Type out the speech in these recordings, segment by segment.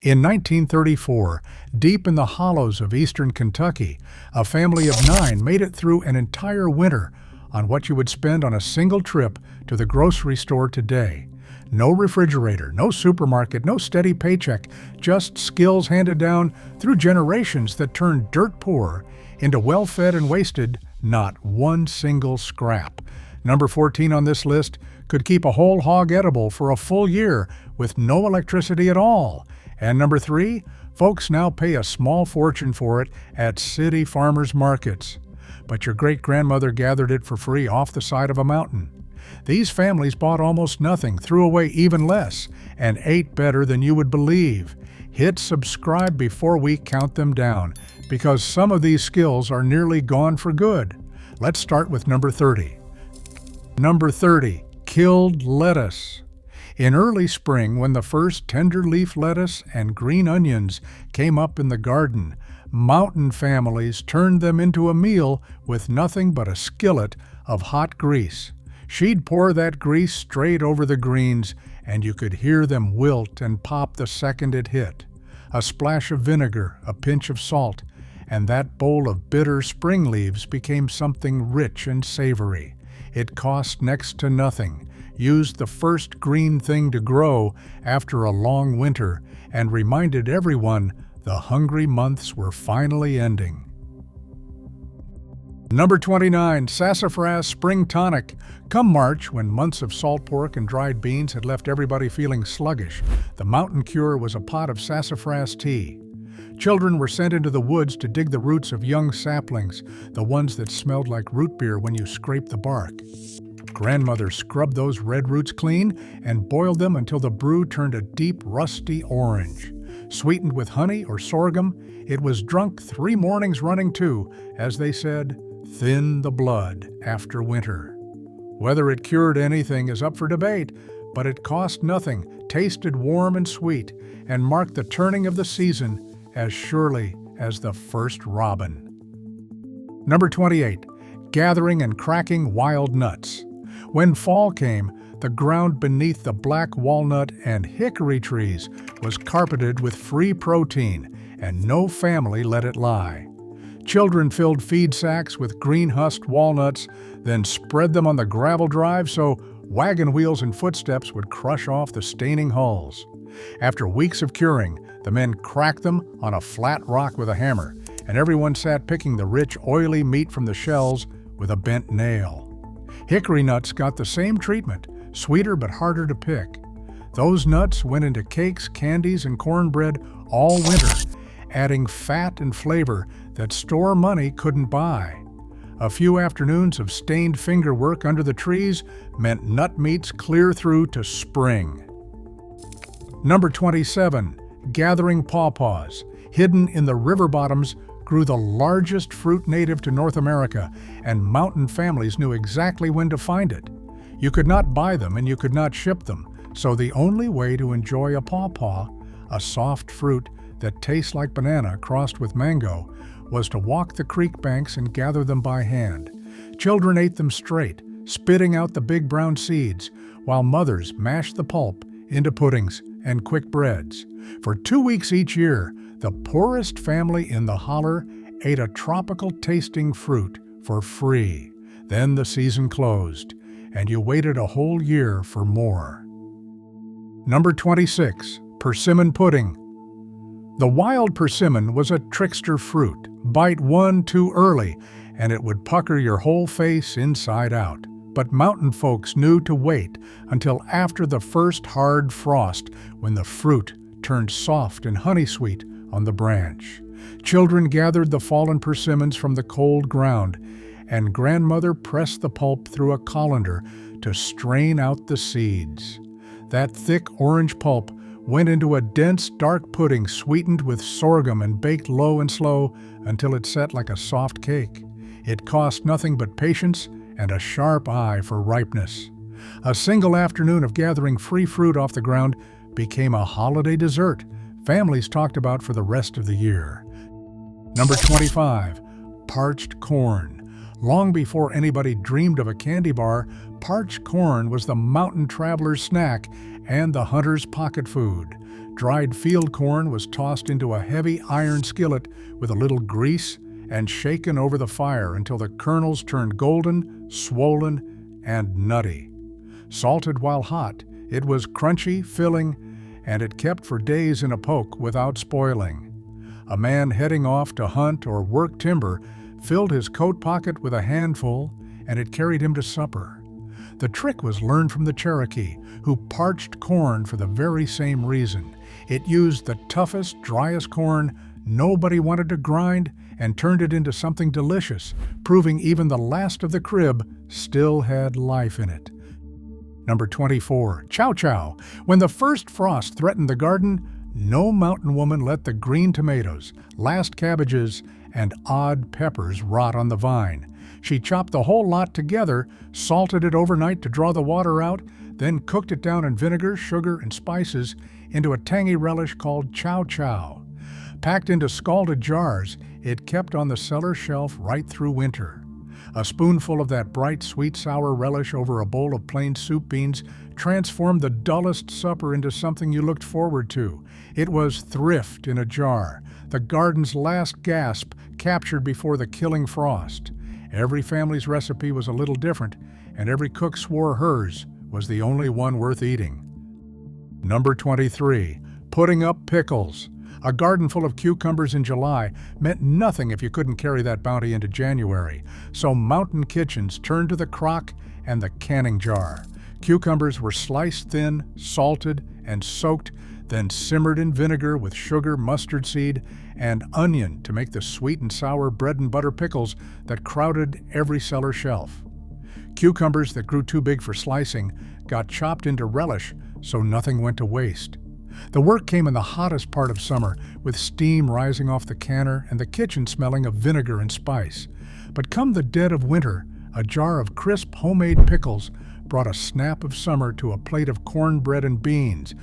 In 1934, deep in the hollows of eastern Kentucky, a family of 9 made it through an entire winter on what you would spend on a single trip to the grocery store today. No refrigerator, no supermarket, no steady paycheck, just skills handed down through generations that turned dirt poor into well-fed and wasted not one single scrap. Number 14 on this list could keep a whole hog edible for a full year with no electricity at all. And number 3, folks now pay a small fortune for it at city farmers markets. But your great-grandmother gathered it for free off the side of a mountain. These families bought almost nothing, threw away even less, and ate better than you would believe. Hit subscribe before we count them down, because some of these skills are nearly gone for good. Let's start with number 30. Number 30, killed lettuce. In early spring, when the first tender leaf lettuce and green onions came up in the garden, mountain families turned them into a meal with nothing but a skillet of hot grease. She'd pour that grease straight over the greens, and you could hear them wilt and pop the second it hit. A splash of vinegar, a pinch of salt, and that bowl of bitter spring leaves became something rich and savory. It cost next to nothing, used the first green thing to grow after a long winter, and reminded everyone the hungry months were finally ending. Number 29, sassafras spring tonic. Come March, when months of salt pork and dried beans had left everybody feeling sluggish, the mountain cure was a pot of sassafras tea. Children were sent into the woods to dig the roots of young saplings, the ones that smelled like root beer when you scraped the bark. Grandmother scrubbed those red roots clean and boiled them until the brew turned a deep, rusty orange. Sweetened with honey or sorghum, it was drunk 3 mornings running too, as they said, thin the blood after winter. Whether it cured anything is up for debate, but it cost nothing, tasted warm and sweet, and marked the turning of the season as surely as the first robin. Number 28, gathering and cracking wild nuts. When fall came, the ground beneath the black walnut and hickory trees was carpeted with free protein, and no family let it lie. Children filled feed sacks with green-husked walnuts, then spread them on the gravel drive so wagon wheels and footsteps would crush off the staining hulls. After weeks of curing, the men cracked them on a flat rock with a hammer, and everyone sat picking the rich, oily meat from the shells with a bent nail. Hickory nuts got the same treatment, sweeter but harder to pick. Those nuts went into cakes, candies, and cornbread all winter, adding fat and flavor that store money couldn't buy. A few afternoons of stained finger work under the trees meant nut meats clear through to spring. Number 27, gathering pawpaws. Hidden in the river bottoms grew the largest fruit native to North America, and mountain families knew exactly when to find it. You could not buy them and you could not ship them, so the only way to enjoy a pawpaw, a soft fruit that tastes like banana crossed with mango, was to walk the creek banks and gather them by hand. Children ate them straight, spitting out the big brown seeds, while mothers mashed the pulp into puddings and quick breads. For 2 weeks each year, the poorest family in the holler ate a tropical-tasting fruit for free. Then the season closed, and you waited a whole year for more. Number 26, persimmon pudding. The wild persimmon was a trickster fruit. Bite one too early, and it would pucker your whole face inside out. But mountain folks knew to wait until after the first hard frost, when the fruit turned soft and honey-sweet on the branch. Children gathered the fallen persimmons from the cold ground, and grandmother pressed the pulp through a colander to strain out the seeds. That thick orange pulp went into a dense, dark pudding sweetened with sorghum and baked low and slow until it set like a soft cake. It cost nothing but patience and a sharp eye for ripeness. A single afternoon of gathering free fruit off the ground became a holiday dessert families talked about for the rest of the year. Number 25, parched corn. Long before anybody dreamed of a candy bar, parched corn was the mountain traveler's snack and the hunter's pocket food. Dried field corn was tossed into a heavy iron skillet with a little grease and shaken over the fire until the kernels turned golden, swollen, and nutty. Salted while hot, it was crunchy, filling, and it kept for days in a poke without spoiling. A man heading off to hunt or work timber filled his coat pocket with a handful, and it carried him to supper. The trick was learned from the Cherokee, who parched corn for the very same reason. It used the toughest, driest corn nobody wanted to grind and turned it into something delicious, proving even the last of the crib still had life in it. Number 24, chow chow. When the first frost threatened the garden, no mountain woman let the green tomatoes, last cabbages, and odd peppers rot on the vine. She chopped the whole lot together, salted it overnight to draw the water out, then cooked it down in vinegar, sugar, and spices into a tangy relish called chow chow. Packed into scalded jars, it kept on the cellar shelf right through winter. A spoonful of that bright, sweet, sour relish over a bowl of plain soup beans transformed the dullest supper into something you looked forward to. It was thrift in a jar, the garden's last gasp captured before the killing frost. Every family's recipe was a little different, and every cook swore hers was the only one worth eating. Number 23, putting up pickles. A garden full of cucumbers in July meant nothing if you couldn't carry that bounty into January, so mountain kitchens turned to the crock and the canning jar. Cucumbers were sliced thin, salted, and soaked, then simmered in vinegar with sugar, mustard seed, and onion to make the sweet and sour bread and butter pickles that crowded every cellar shelf. Cucumbers that grew too big for slicing got chopped into relish so nothing went to waste. The work came in the hottest part of summer, with steam rising off the canner and the kitchen smelling of vinegar and spice. But come the dead of winter, a jar of crisp homemade pickles brought a snap of summer to a plate of cornbread and beans.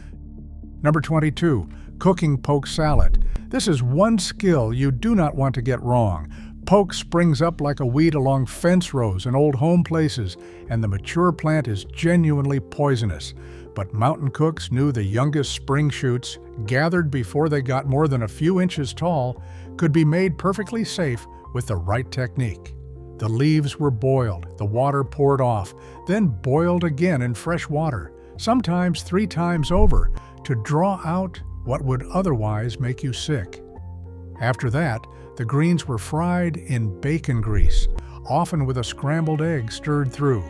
Number 22, cooking poke salad. This is one skill you do not want to get wrong. Poke springs up like a weed along fence rows and old home places, and the mature plant is genuinely poisonous. But mountain cooks knew the youngest spring shoots, gathered before they got more than a few inches tall, could be made perfectly safe with the right technique. The leaves were boiled, the water poured off, then boiled again in fresh water, sometimes 3 times over, to draw out what would otherwise make you sick. After that, the greens were fried in bacon grease, often with a scrambled egg stirred through.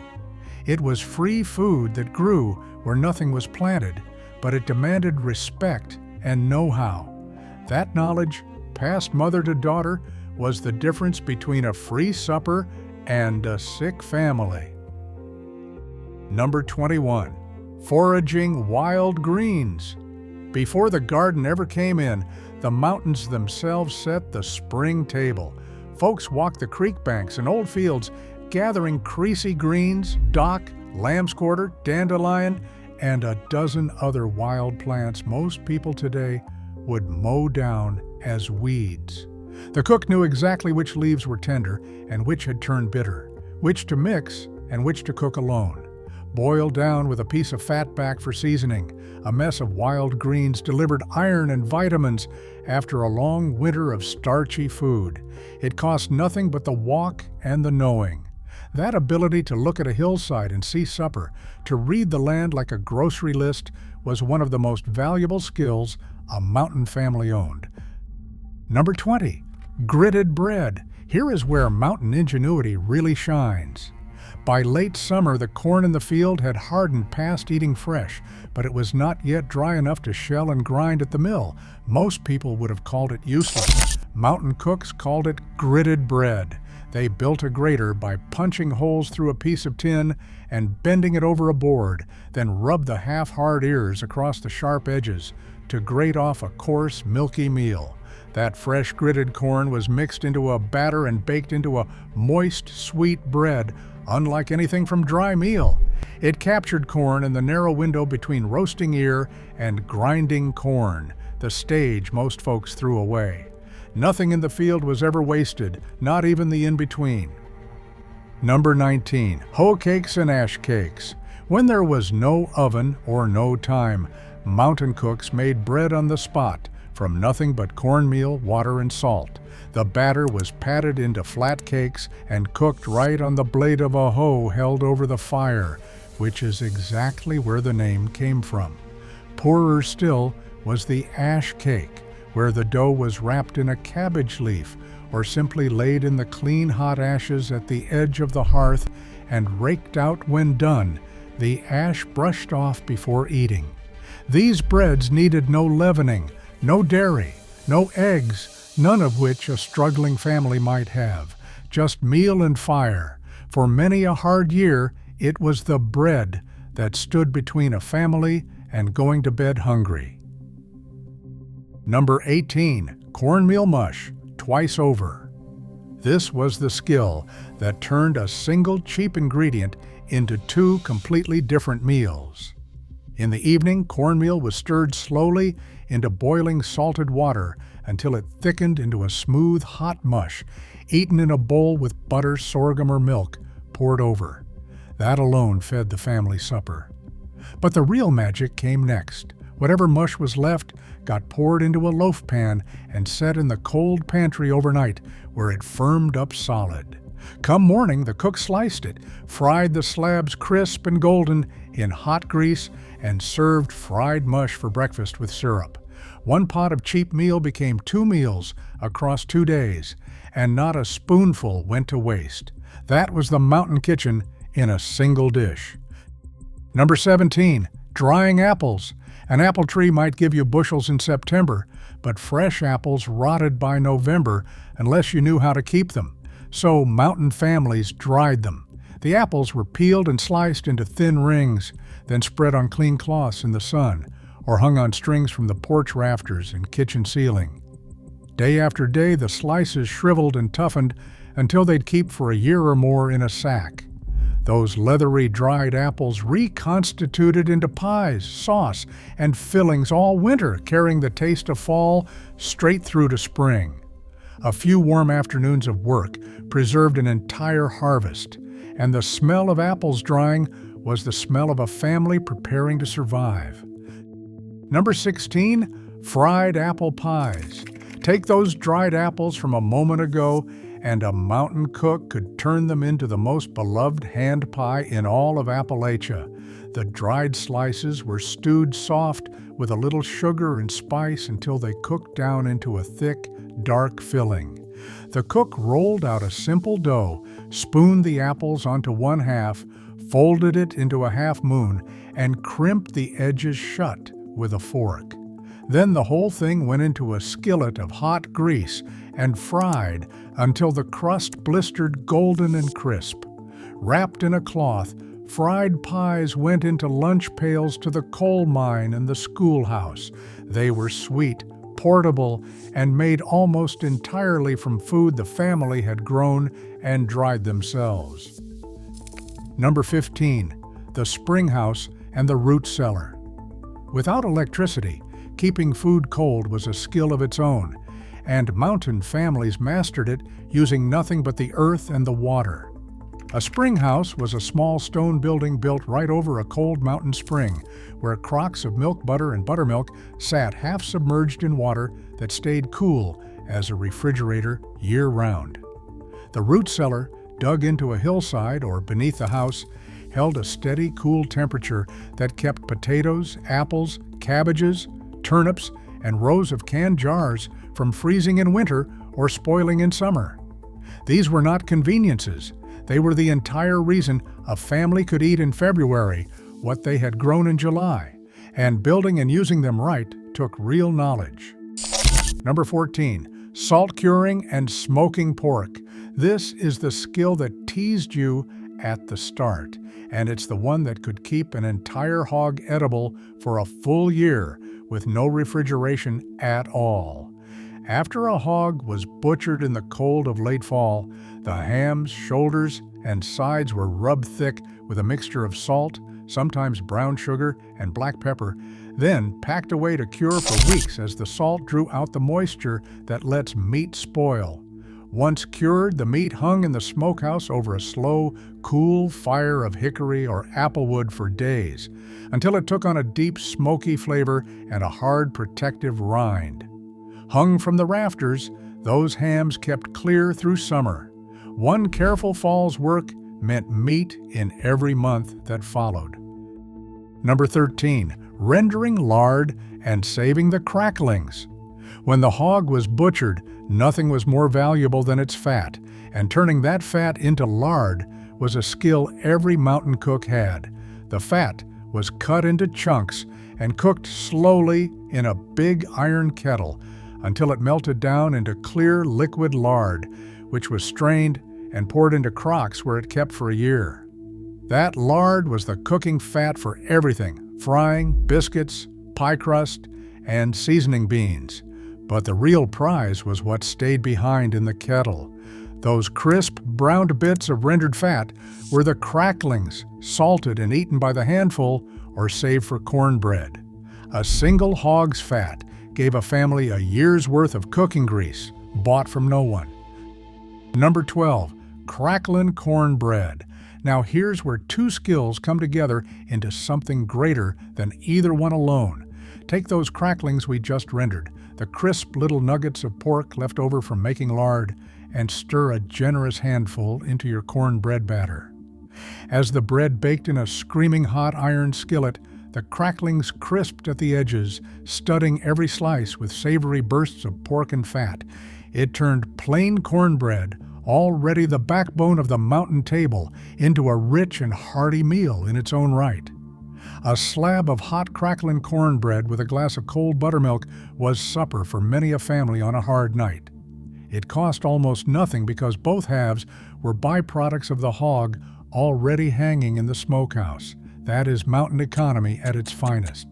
It was free food that grew where nothing was planted, but it demanded respect and know-how. That knowledge, passed mother to daughter, was the difference between a free supper and a sick family. Number 21, foraging wild greens. Before the garden ever came in, the mountains themselves set the spring table. Folks walked the creek banks and old fields, gathering creasy greens, dock, lamb's quarter, dandelion, and a dozen other wild plants most people today would mow down as weeds. The cook knew exactly which leaves were tender and which had turned bitter, which to mix and which to cook alone. Boiled down with a piece of fatback for seasoning, a mess of wild greens delivered iron and vitamins after a long winter of starchy food. It cost nothing but the walk and the knowing. That ability to look at a hillside and see supper, to read the land like a grocery list, was one of the most valuable skills a mountain family owned. Number 20, gritted bread. Here is where mountain ingenuity really shines. By late summer, the corn in the field had hardened past eating fresh, but it was not yet dry enough to shell and grind at the mill. Most people would have called it useless. Mountain cooks called it gritted bread. They built a grater by punching holes through a piece of tin and bending it over a board, then rubbed the half-hard ears across the sharp edges to grate off a coarse, milky meal. That fresh gritted corn was mixed into a batter and baked into a moist, sweet bread, unlike anything from dry meal. It captured corn in the narrow window between roasting ear and grinding corn, the stage most folks threw away. Nothing in the field was ever wasted, not even the in-between. Number 19, hoe cakes and ash cakes. When there was no oven or no time, Mountain cooks made bread on the spot from nothing but cornmeal, water, and salt. The batter was patted into flat cakes and cooked right on the blade of a hoe held over the fire, which is exactly where the name came from. Poorer still was the ash cake, where the dough was wrapped in a cabbage leaf or simply laid in the clean hot ashes at the edge of the hearth and raked out when done, the ash brushed off before eating. These breads needed no leavening, no dairy, no eggs, none of which a struggling family might have, just meal and fire. For many a hard year, it was the bread that stood between a family and going to bed hungry. Number 18, cornmeal mush, twice over. This was the skill that turned a single cheap ingredient into two completely different meals. In the evening, cornmeal was stirred slowly into boiling salted water until it thickened into a smooth, hot mush, eaten in a bowl with butter, sorghum, or milk poured over. That alone fed the family supper. But the real magic came next. Whatever mush was left got poured into a loaf pan and set in the cold pantry overnight, where it firmed up solid. Come morning, the cook sliced it, fried the slabs crisp and golden in hot grease, and served fried mush for breakfast with syrup. One pot of cheap meal became 2 meals across 2 days, and not a spoonful went to waste. That was the mountain kitchen in a single dish. Number 17, drying apples. An apple tree might give you bushels in September, but fresh apples rotted by November unless you knew how to keep them. So mountain families dried them. The apples were peeled and sliced into thin rings, then spread on clean cloths in the sun, or hung on strings from the porch rafters and kitchen ceiling. Day after day, the slices shriveled and toughened until they'd keep for a year or more in a sack. Those leathery dried apples reconstituted into pies, sauce, and fillings all winter, carrying the taste of fall straight through to spring. A few warm afternoons of work preserved an entire harvest, and the smell of apples drying was the smell of a family preparing to survive. Number 16, fried apple pies. Take those dried apples from a moment ago, and a mountain cook could turn them into the most beloved hand pie in all of Appalachia. The dried slices were stewed soft with a little sugar and spice until they cooked down into a thick, dark filling. The cook rolled out a simple dough, spooned the apples onto one half, folded it into a half moon, and crimped the edges shut with a fork. Then the whole thing went into a skillet of hot grease and fried until the crust blistered golden and crisp. Wrapped in a cloth, fried pies went into lunch pails to the coal mine and the schoolhouse. They were sweet, portable, and made almost entirely from food the family had grown and dried themselves. Number 15, the spring house and the root cellar. Without electricity, keeping food cold was a skill of its own, and mountain families mastered it using nothing but the earth and the water. A spring house was a small stone building built right over a cold mountain spring, where crocks of milk, butter, and buttermilk sat half submerged in water that stayed cool as a refrigerator year-round. The root cellar, dug into a hillside or beneath the house, held a steady, cool temperature that kept potatoes, apples, cabbages, turnips, and rows of canned jars from freezing in winter or spoiling in summer. These were not conveniences. They were the entire reason a family could eat in February what they had grown in July, and building and using them right took real knowledge. Number 14, salt curing and smoking pork. This is the skill that teased you at the start, and it's the one that could keep an entire hog edible for a full year with no refrigeration at all. After a hog was butchered in the cold of late fall, the hams, shoulders, and sides were rubbed thick with a mixture of salt, sometimes brown sugar, and black pepper, then packed away to cure for weeks as the salt drew out the moisture that lets meat spoil. Once cured, the meat hung in the smokehouse over a slow, cool fire of hickory or applewood for days, until it took on a deep, smoky flavor and a hard, protective rind. Hung from the rafters, those hams kept clear through summer. One careful fall's work meant meat in every month that followed. Number 13, rendering lard and saving the cracklings. When the hog was butchered, nothing was more valuable than its fat, and turning that fat into lard was a skill every mountain cook had. The fat was cut into chunks and cooked slowly in a big iron kettle until it melted down into clear liquid lard, which was strained and poured into crocks where it kept for a year. That lard was the cooking fat for everything: frying, biscuits, pie crust, and seasoning beans. But the real prize was what stayed behind in the kettle. Those crisp, browned bits of rendered fat were the cracklings, salted and eaten by the handful or saved for cornbread. A single hog's fat gave a family a year's worth of cooking grease, bought from no one. Number 12, cracklin' cornbread. Now here's where two skills come together into something greater than either one alone. Take those cracklings we just rendered, the crisp little nuggets of pork left over from making lard, and stir a generous handful into your cornbread batter. As the bread baked in a screaming hot iron skillet, the cracklings crisped at the edges, studding every slice with savory bursts of pork and fat. It turned plain cornbread, already the backbone of the mountain table, into a rich and hearty meal in its own right. A slab of hot crackling cornbread with a glass of cold buttermilk was supper for many a family on a hard night. It cost almost nothing because both halves were byproducts of the hog already hanging in the smokehouse. That is mountain economy at its finest.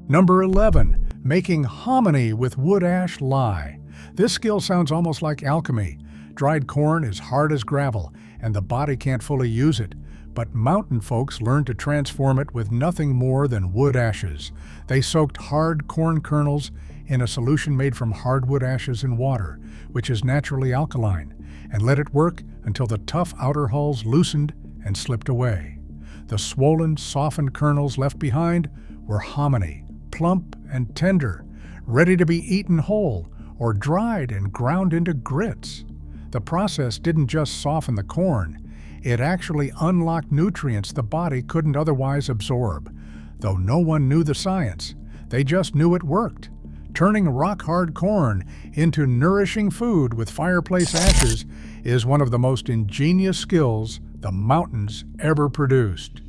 Number 11, making hominy with wood ash lye. This skill sounds almost like alchemy. Dried corn is hard as gravel, and the body can't fully use it. But mountain folks learned to transform it with nothing more than wood ashes. They soaked hard corn kernels in a solution made from hardwood ashes in water, which is naturally alkaline, and let it work until the tough outer hulls loosened and slipped away. The swollen, softened kernels left behind were hominy, plump and tender, ready to be eaten whole or dried and ground into grits. The process didn't just soften the corn, it actually unlocked nutrients the body couldn't otherwise absorb. Though no one knew the science, they just knew it worked. Turning rock-hard corn into nourishing food with fireplace ashes is one of the most ingenious skills the mountains ever produced.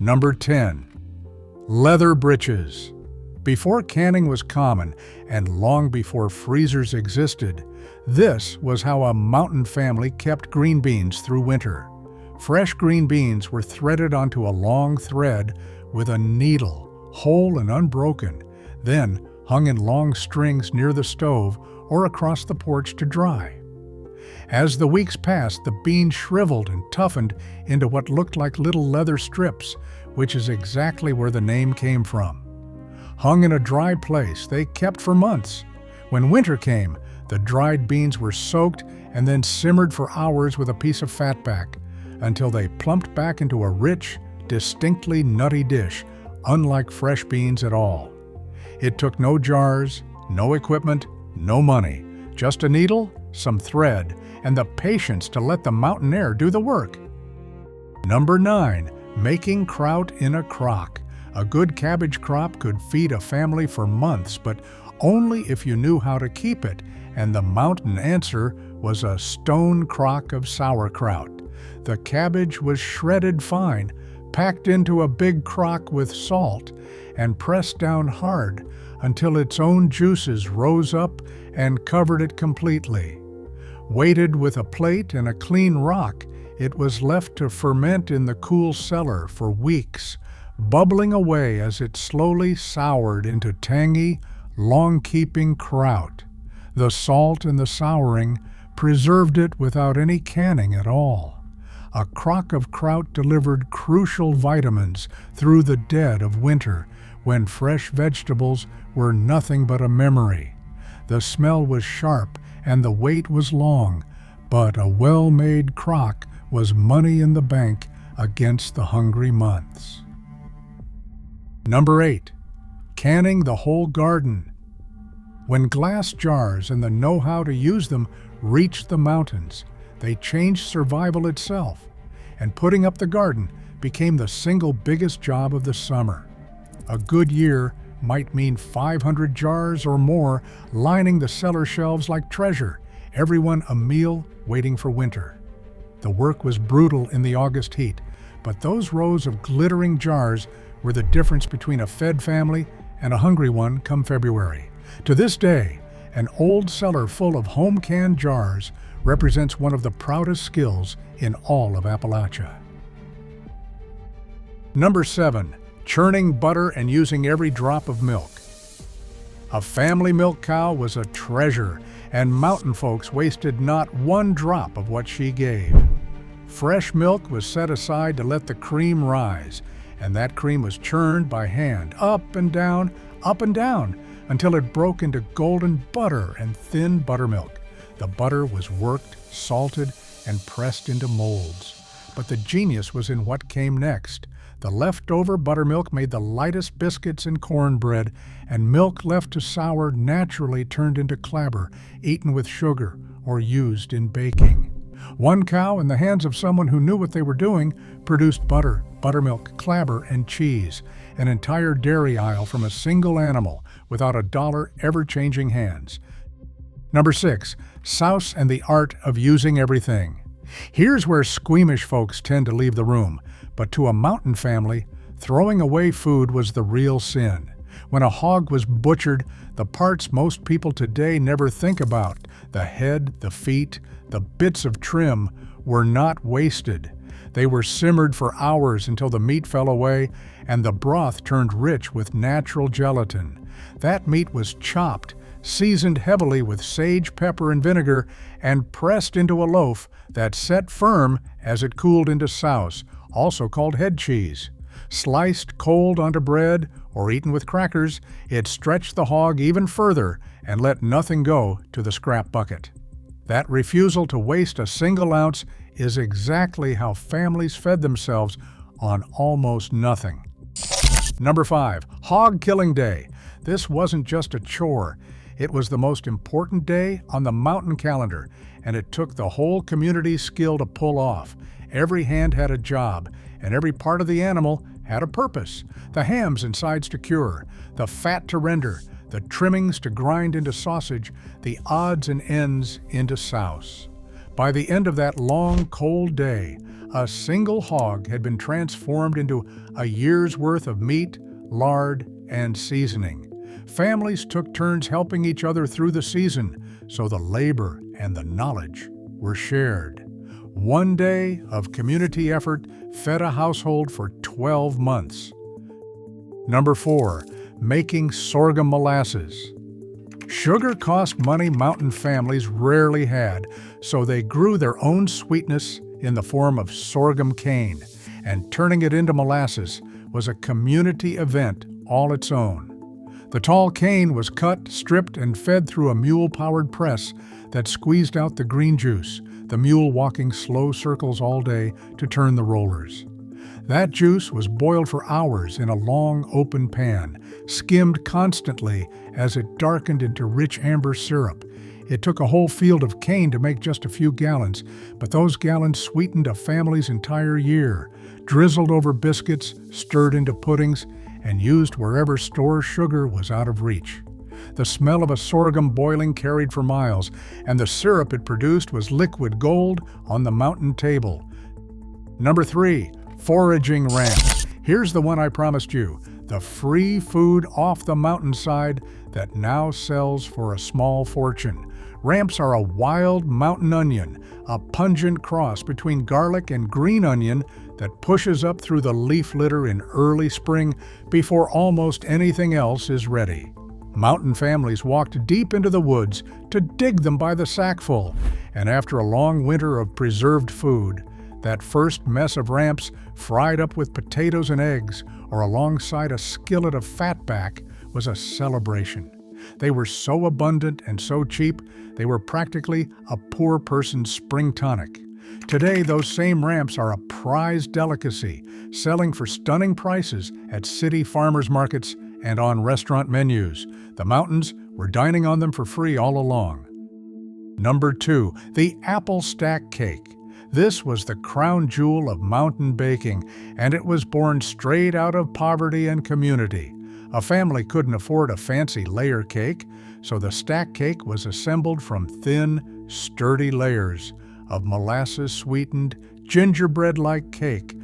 Number 10, leather breeches. Before canning was common, and long before freezers existed, this was how a mountain family kept green beans through winter. Fresh green beans were threaded onto a long thread with a needle, whole and unbroken, then hung in long strings near the stove or across the porch to dry. As the weeks passed, the beans shriveled and toughened into what looked like little leather strips, which is exactly where the name came from. Hung in a dry place, they kept for months. When winter came, the dried beans were soaked and then simmered for hours with a piece of fat back, until they plumped back into a rich, distinctly nutty dish, unlike fresh beans at all. It took no jars, no equipment, no money, just a needle, some thread, and the patience to let the mountain air do the work. Number 9, making kraut in a crock. A good cabbage crop could feed a family for months, but only if you knew how to keep it, and the mountain answer was a stone crock of sauerkraut. The cabbage was shredded fine, packed into a big crock with salt, and pressed down hard until its own juices rose up and covered it completely. Weighted with a plate and a clean rock, it was left to ferment in the cool cellar for weeks, bubbling away as it slowly soured into tangy, long-keeping kraut. The salt and the souring preserved it without any canning at all. A crock of kraut delivered crucial vitamins through the dead of winter, when fresh vegetables were nothing but a memory. The smell was sharp and the wait was long, but a well-made crock was money in the bank against the hungry months. Number 8. Canning the whole garden. When glass jars and the know-how to use them reached the mountains, they changed survival itself, and putting up the garden became the single biggest job of the summer. A good year might mean 500 jars or more lining the cellar shelves like treasure, everyone a meal waiting for winter. The work was brutal in the August heat, but those rows of glittering jars were the difference between a fed family and a hungry one come February. To this day, an old cellar full of home-canned jars represents one of the proudest skills in all of Appalachia. Number 7. Churning butter and using every drop of milk. A family milk cow was a treasure, and mountain folks wasted not one drop of what she gave. Fresh milk was set aside to let the cream rise, and that cream was churned by hand, up and down, until it broke into golden butter and thin buttermilk. The butter was worked, salted, and pressed into molds. But the genius was in what came next. The leftover buttermilk made the lightest biscuits and cornbread, and milk left to sour naturally turned into clabber, eaten with sugar or used in baking. One cow, in the hands of someone who knew what they were doing, produced butter, buttermilk, clabber, and cheese, an entire dairy aisle from a single animal, without a dollar ever changing hands. Number 6. Souse and the art of using everything. Here's where squeamish folks tend to leave the room, but to a mountain family, throwing away food was the real sin. When a hog was butchered, the parts most people today never think about, the head, the feet, the bits of trim, were not wasted. They were simmered for hours until the meat fell away and the broth turned rich with natural gelatin. That meat was chopped, seasoned heavily with sage, pepper, and vinegar, and pressed into a loaf that set firm as it cooled into souse, also called head cheese. Sliced cold onto bread or eaten with crackers, it stretched the hog even further and let nothing go to the scrap bucket. That refusal to waste a single ounce is exactly how families fed themselves on almost nothing. Number 5. Hog Killing Day. This wasn't just a chore. It was the most important day on the mountain calendar, and it took the whole community's skill to pull off. Every hand had a job, and every part of the animal had a purpose. The hams and sides to cure, the fat to render, the trimmings to grind into sausage, the odds and ends into souse. By the end of that long, cold day, a single hog had been transformed into a year's worth of meat, lard, and seasoning. Families took turns helping each other through the season, so the labor and the knowledge were shared. One day of community effort fed a household for 12 months. Number 4. Making sorghum molasses. Sugar cost money mountain families rarely had, so they grew their own sweetness in the form of sorghum cane, and turning it into molasses was a community event all its own. The tall cane was cut, stripped, and fed through a mule-powered press that squeezed out the green juice, the mule walking slow circles all day to turn the rollers. That juice was boiled for hours in a long, open pan, skimmed constantly as it darkened into rich amber syrup. It took a whole field of cane to make just a few gallons, but those gallons sweetened a family's entire year, drizzled over biscuits, stirred into puddings, and used wherever store sugar was out of reach. The smell of a sorghum boiling carried for miles, and the syrup it produced was liquid gold on the mountain table. Number 3. Foraging ramps. Here's the one I promised you, the free food off the mountainside that now sells for a small fortune. Ramps are a wild mountain onion, a pungent cross between garlic and green onion that pushes up through the leaf litter in early spring before almost anything else is ready. Mountain families walked deep into the woods to dig them by the sackful, and after a long winter of preserved food, that first mess of ramps fried up with potatoes and eggs or alongside a skillet of fatback was a celebration. They were so abundant and so cheap, they were practically a poor person's spring tonic. Today, those same ramps are a prized delicacy, selling for stunning prices at city farmers markets and on restaurant menus. The mountains were dining on them for free all along. Number 2, the apple stack cake. This was the crown jewel of mountain baking, and it was born straight out of poverty and community. A family couldn't afford a fancy layer cake, so the stack cake was assembled from thin, sturdy layers of molasses-sweetened, gingerbread-like cake,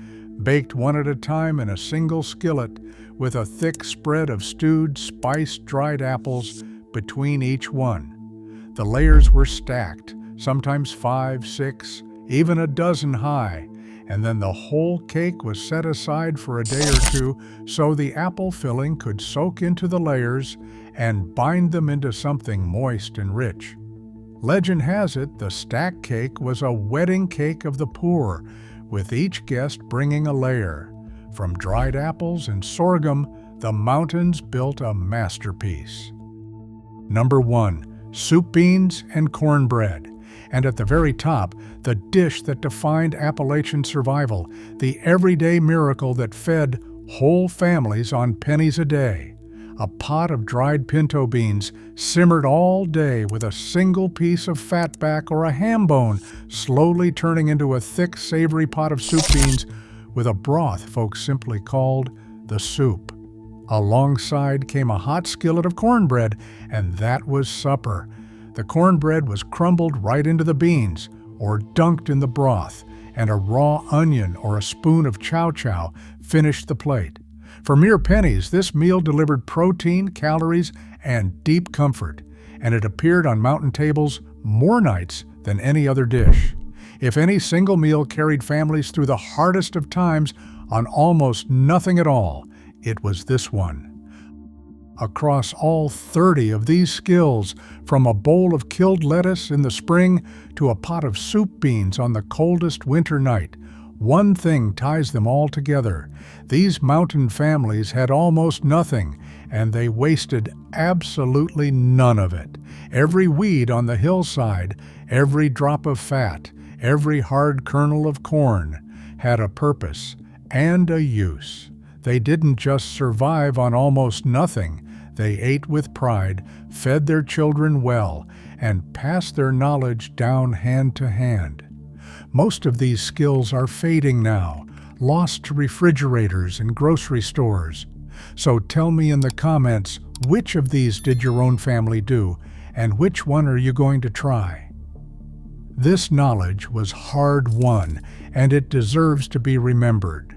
baked one at a time in a single skillet with a thick spread of stewed, spiced dried apples between each one. The layers were stacked, sometimes 5, 6, even a dozen high, and then the whole cake was set aside for a day or two so the apple filling could soak into the layers and bind them into something moist and rich. Legend has it the stack cake was a wedding cake of the poor, with each guest bringing a layer. From dried apples and sorghum, the mountains built a masterpiece. Number 1, soup beans and cornbread. And at the very top, the dish that defined Appalachian survival, the everyday miracle that fed whole families on pennies a day. A pot of dried pinto beans simmered all day with a single piece of fatback or a ham bone, slowly turning into a thick, savory pot of soup beans with a broth folks simply called the soup. Alongside came a hot skillet of cornbread, and that was supper. The cornbread was crumbled right into the beans, or dunked in the broth, and a raw onion or a spoon of chow-chow finished the plate. For mere pennies, this meal delivered protein, calories, and deep comfort, and it appeared on mountain tables more nights than any other dish. If any single meal carried families through the hardest of times on almost nothing at all, it was this one. Across all 30 of these skills, from a bowl of killed lettuce in the spring to a pot of soup beans on the coldest winter night, one thing ties them all together. These mountain families had almost nothing, and they wasted absolutely none of it. Every weed on the hillside, every drop of fat, every hard kernel of corn had a purpose and a use. They didn't just survive on almost nothing. They ate with pride, fed their children well, and passed their knowledge down hand to hand. Most of these skills are fading now, lost to refrigerators and grocery stores. So tell me in the comments, which of these did your own family do, and which one are you going to try? This knowledge was hard-won, and it deserves to be remembered.